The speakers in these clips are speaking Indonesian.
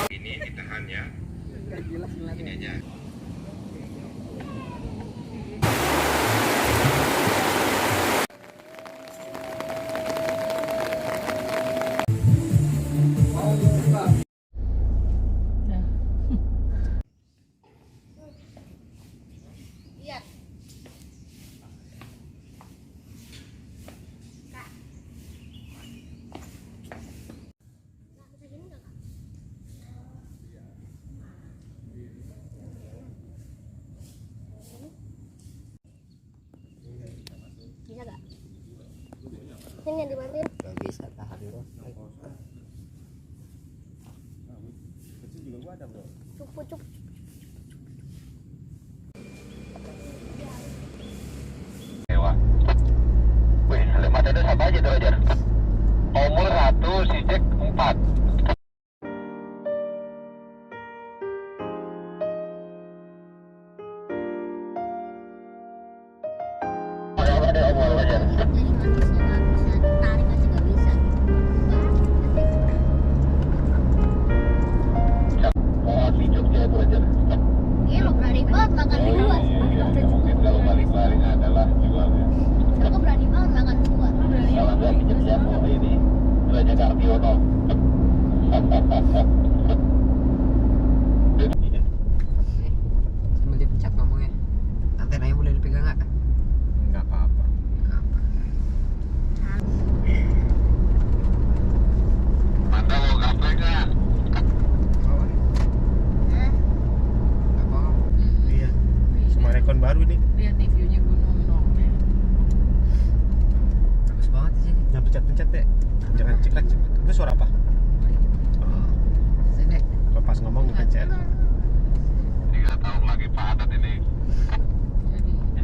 Ini ditahan ya. Ini aja. Bisa gak? Ini yang dibantuin? Gak bisa, tahan dulu. Kecil juga gua ada bro. Cukup. Dewa. Wih, lemah dada sama aja tuh Roger. Omul 1, si Jack 4. Ada omul Roger. Jadi nggak bisa tarik aja nggak bisa. Oh, si Jogja itu Roger. Iya lo berani banget makan di luar. Mungkin kalau balik-balik adalah jualnya. Aku berani banget makan di luar. Kalau nggak si Jogja mau ini Raja Kardiono. Sambil dipencet ngomongnya. Antenanya boleh dipegang nggak? Nggak apa-apa. Apa? Mantap mau gaplek nggak? Oh, Hah? nggak bohong. Iya. Semua rekon baru ini. Lihat nih view-nya gunung Nome. Bagus banget di sini. Jangan pencet-pencet deh. Jangan ceklek. Itu suara apa? Oh. Sini. Kalau pas ngomong dipencet. 3 tahun lagi padat ini.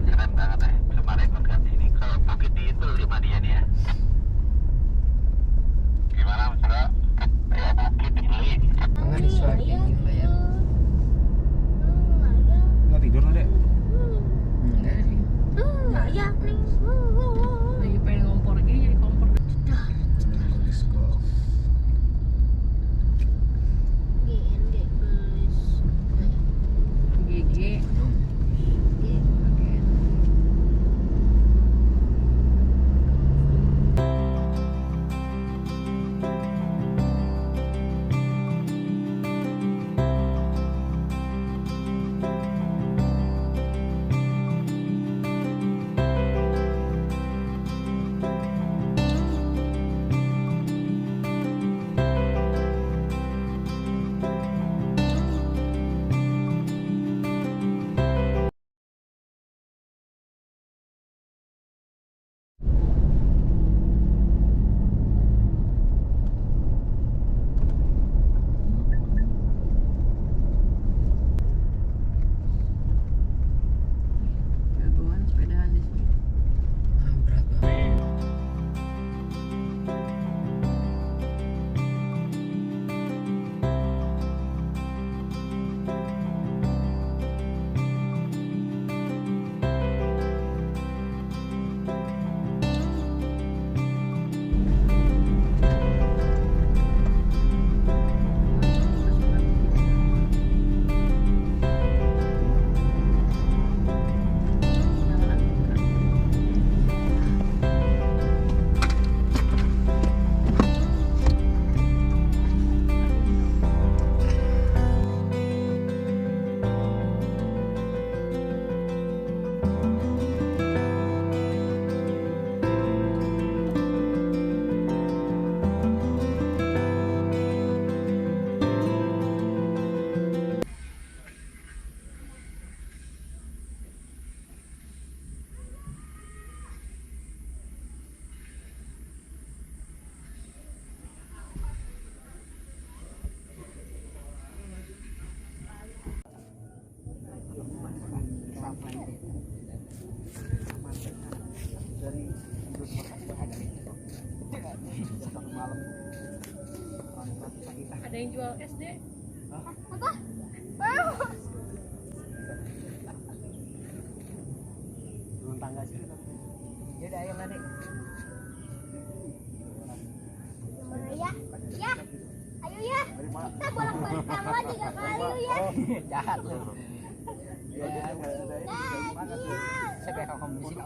Keren banget ya. Kemarin kan ini kalau bukit itu 5 dia nih ya. Gimana Mas Bro? Ya bukit ini. Enggak disuapin layar. Nggak tidur lo deh. Enggak sih. Ya nih. Lagi pengen ngompor lagi jadi kompor. Let's go. GG. Gunung. Oke. Jagoan sepedahan di sini. Ah, berat banget. Ada yang jual SD. Apa? Turun tangga sih. Ya udah ayo Adik. Mana ya? Kita bolak-balik sama 3 kali lu ya. Jahat lu. Nah, Saya kayak kamu di sini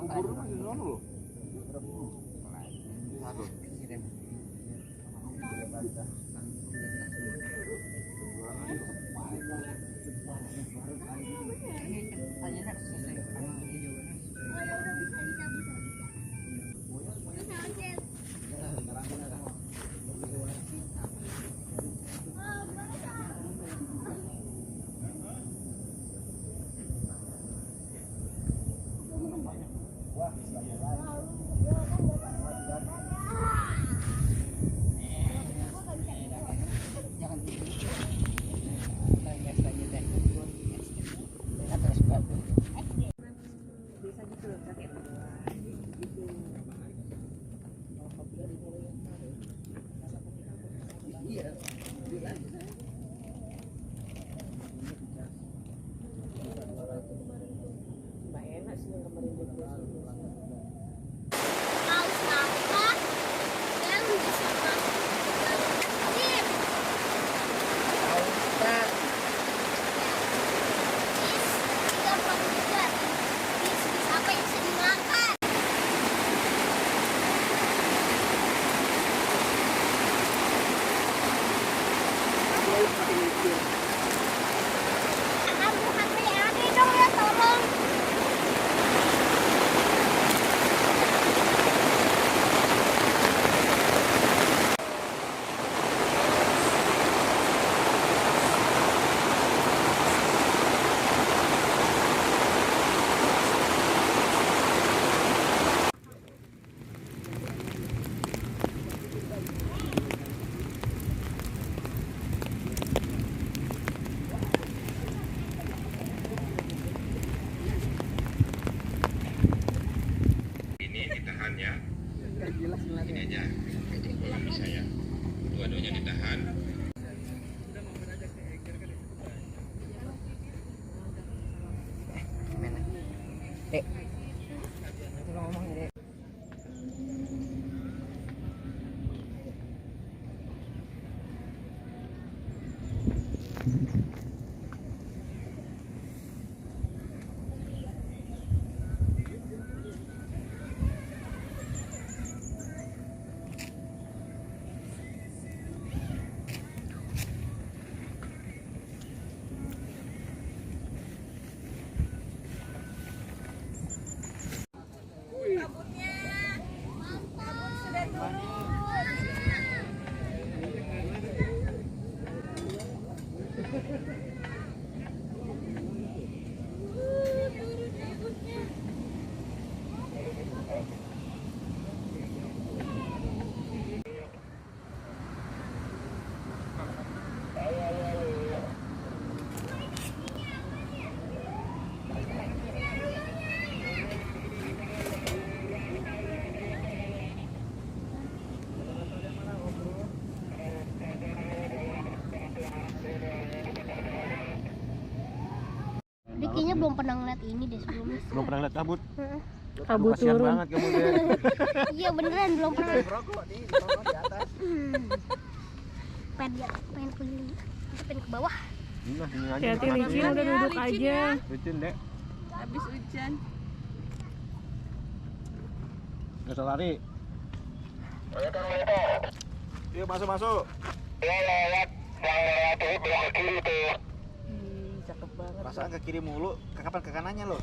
Paus apa yang bisa masuk ke dalam air? Bis 33. Bis apa yang bisa dimakan? Bukan PAD dong ya, tolong. Ini ditahan ya. Ini aja. Kalau bisa ya. Dua-duanya ditahan. Gimana? Dek. Itu lo ngomong ya, Dek. Dia kayaknya belum pernah ngeliat ini deh sebelumnya. Belum pernah lihat kabut. Kabut Kasihan turun. banget kamu deh. Iya beneran belum pernah. Rokok di atas. Pengen keliling, pengen ke bawah. Nah, ini aja. Hati-hati licin, udah duduk aja. Licin, Dek. Habis hujan. Nggak usah lari. Yuk masuk. Cakep banget. Perasaan ke kiri mulu, kapan ke kanannya lo?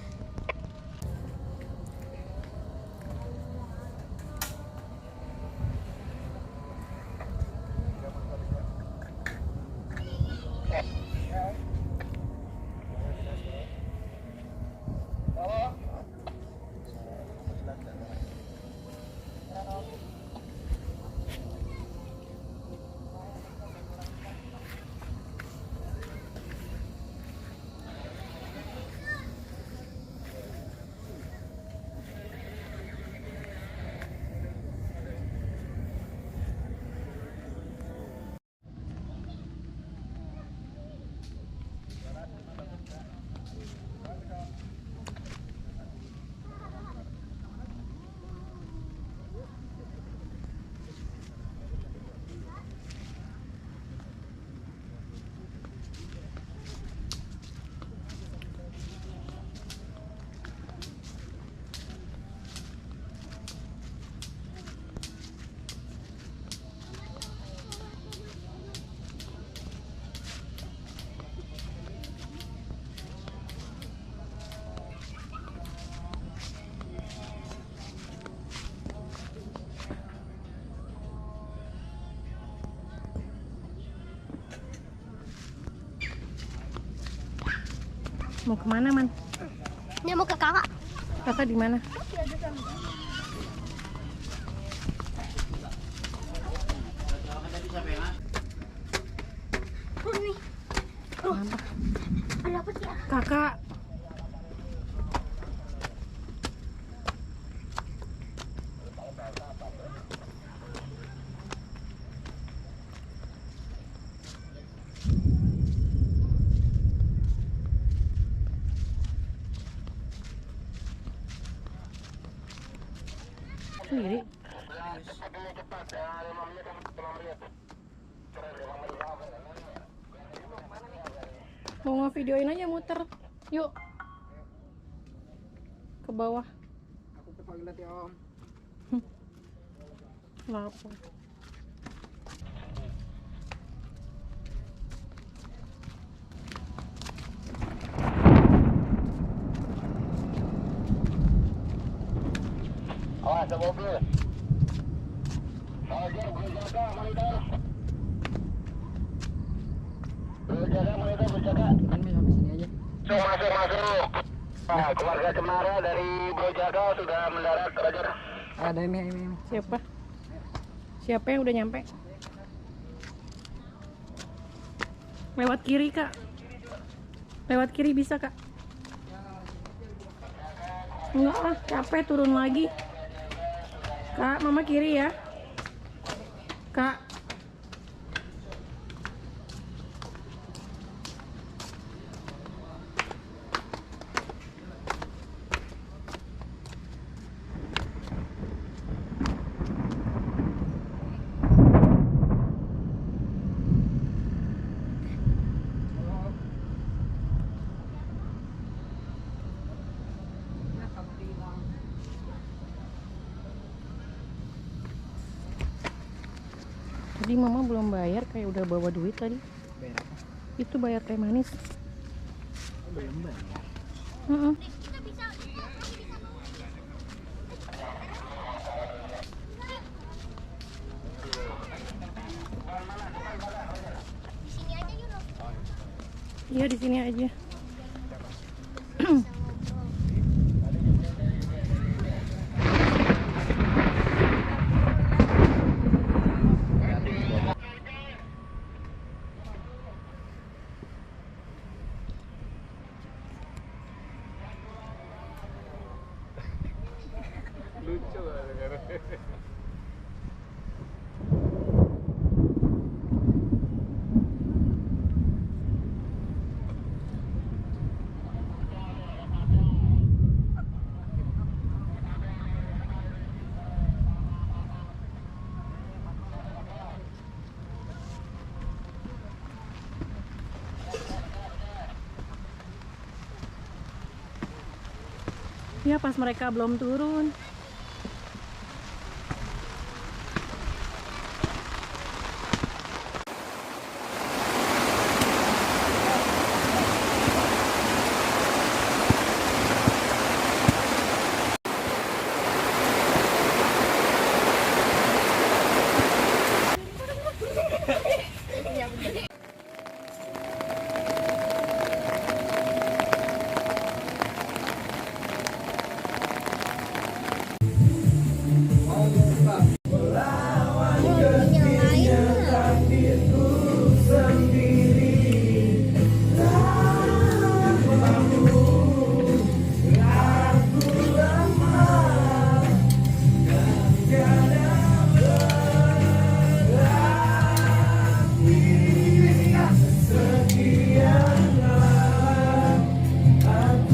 Mau kemana, Man? Ini mau ke kakak. Kakak di mana? Oh, nih. Oh, ada apa sih ya? Kakak. Sendiri. Mau ngevideoin aja muter. Yuk. Ke bawah. Aku ke toilet ya Om. Lapar. Awas ada mobil. Ajar berjaga monitor. Berjaga monitor berjaga. Kan sampai sini aja. Masuk. Nah, keluarga Cemara dari Brojaga sudah mendarat, Roger. Ada ini. Siapa? Siapa yang udah nyampe? Lewat kiri, Kak. Lewat kiri bisa, Kak? Enggak lah, capek turun lagi. Kak, Mama kiri ya. Kak. Tadi Mama belum bayar, kayak udah bawa duit tadi. Bayar apa? Itu bayar teh manis. Belum bayar. Heeh. Di sini aja yuk. Iya, di sini aja. Lucu lah. Ya, pas mereka belum turun.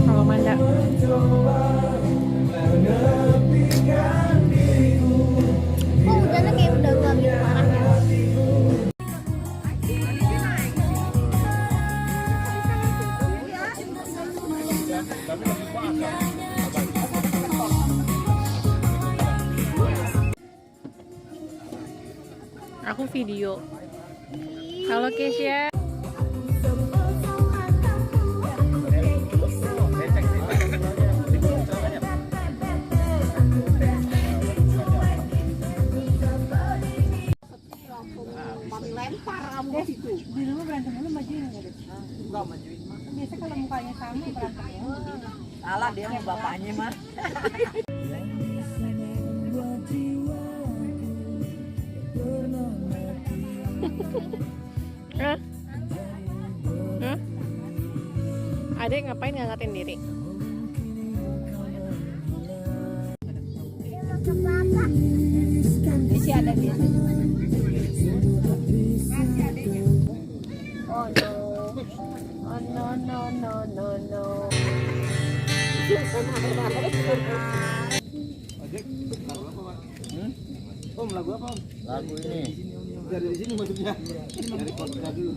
Kalau Manda. Oh, hujannya kayak udah gak gitu parah ya. Aku video. Halo Kesia. Di rumah berantem dulu majuin nggak deh? Enggak majuin mah. Biasa kalau mukanya sama berantem. Salah dia sama bapaknya mah. Hah? Hah? Adek ngapain ngangkatin diri? Masih ada biasanya. Oh no. Oh no no no no no. Om, lagu apa om? Lagu ini. Dari di sini maksudnya. Dari kota dulu.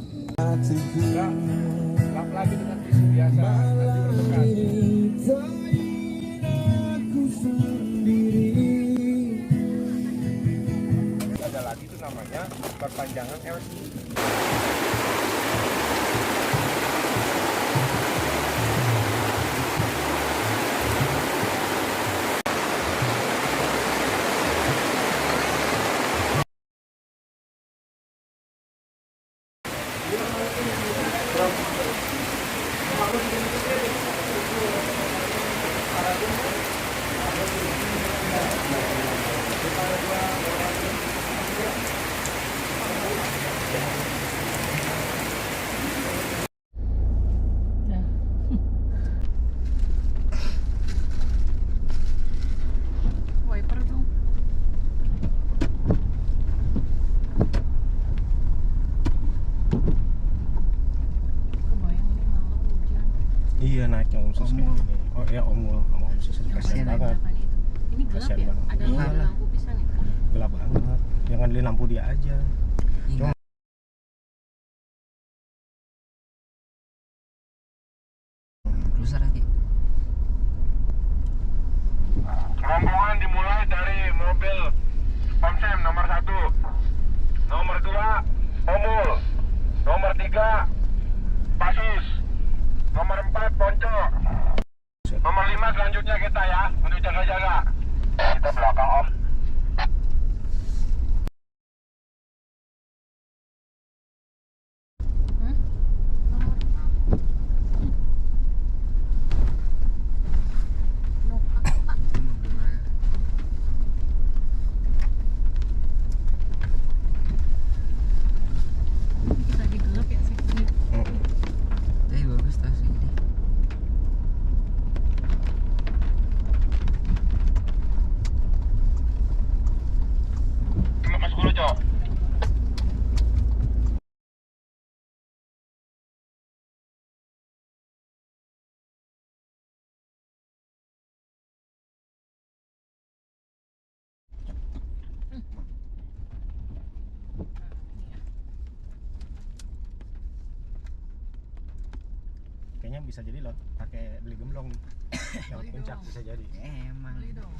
Lap lagi dengan tisu biasa. Nanti berbekas. Ada lagi itu namanya perpanjangan LC. Wiper dong. Kebayang ini malam hujan. Iya naiknya Om Sus kayak gini. Oh iya Om Sus kasihan banget. Ini gelap Kasihan ya? banget. Ada Iyalah. lampu pisan ya? Gelap banget. Yang ngandelin lampu dia aja. Cuma Rusak nanti. Rombongan dimulai dari mobil Omsem nomor 1, nomor 2 Omul, nomor 3 Pasus, nomor 4 Ponco, nomor 5 selanjutnya kita ya, untuk jaga-jaga. Kita belakang Om. Kita lagi gelap ya sih. Bagus tas ini. Masuk dulu, Cok. kayaknya bisa jadi lo pakai beli gemblong. Yang puncak bisa jadi. Emang. Beli dong.